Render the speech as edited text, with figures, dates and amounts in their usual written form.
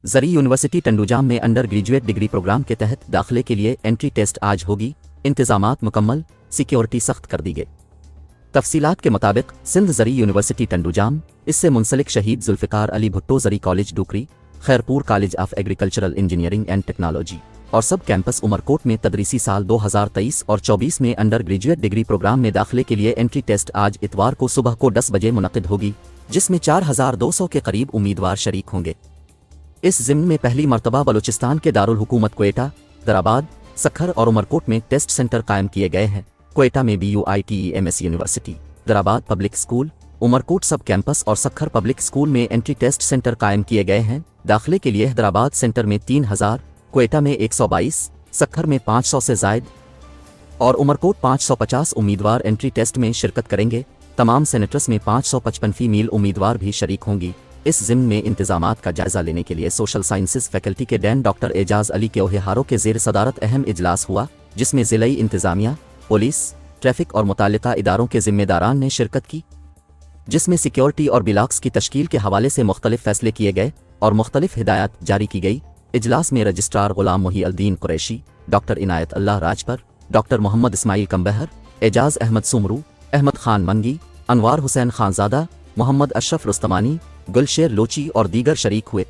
زرعی یونیورسٹی ٹنڈوجام میں under graduate degree programme کے تحت داخلے کے لیے انٹری ٹیسٹ آج ہوگی، انتظامات مکمل، سیکیورٹی سخت کر دی گئی۔ تفصیلات کے مطابق سندھ زرعی یونیورسٹی ٹنڈوجام، اس سے منسلک شہید ذوالفقار علی بھٹو زرعی college Dokri, Khairpur college of agricultural engineering and technology اور سب کیمپس عمرکوٹ میں تدریسی سال 2023 اور 24 میں انڈر گریجویٹ ڈگری پروگرام میں داخلے کے لیے انٹری ٹیسٹ آج اتوار کو صبح کو 10 بجے منعقد ہوگی، جس میں 4200 کے قریب امیدوار شریک ہوں گے۔ اس ضمن میں پہلی مرتبہ بلوچستان کے دارالحکومت کوئٹہ، درآباد، سکھر اور عمرکوٹ میں ٹیسٹ سینٹر قائم کیے گئے ہیں۔ کوئٹہ میں BUITEMS یونیورسٹی، درآباد پبلک اسکول، عمرکوٹ سب کیمپس اور سکھر پبلک اسکول میں انٹری ٹیسٹ سینٹر قائم کیے گئے ہیں۔ داخلے کے لیے حیدرآباد سینٹر میں 3000، کوئٹہ میں 122، سکھر میں 500 سے زائد اور عمرکوٹ 550 امیدوار انٹری ٹیسٹ میں شرکت کریں گے۔ تمام سینٹرز میں 555 فیمیل امیدوار بھی شریک ہوں گی۔ اس ضمن میں انتظامات کا جائزہ لینے کے لیے سوشل سائنسز فیکلٹی کے ڈین ڈاکٹر اعجاز علی کے اوہیہاروں کے زیر صدارت اہم اجلاس ہوا، جس میں ضلعی انتظامیہ، پولیس، ٹریفک اور متعلقہ اداروں کے ذمہ داران نے شرکت کی، جس میں سیکیورٹی اور بلاکس کی تشکیل کے حوالے سے مختلف فیصلے کیے گئے اور مختلف ہدایات جاری کی گئی۔ اجلاس میں رجسٹرار غلام محی الدین قریشی، ڈاکٹر عنایت اللہ راجپر، ڈاکٹر محمد اسماعیل کمبہر، اعجاز احمد سمرو، احمد خان منگی، انوار حسین خانزادہ، محمد اشرف رستمانی، گلشیر لوچی اور دیگر شریک ہوئے۔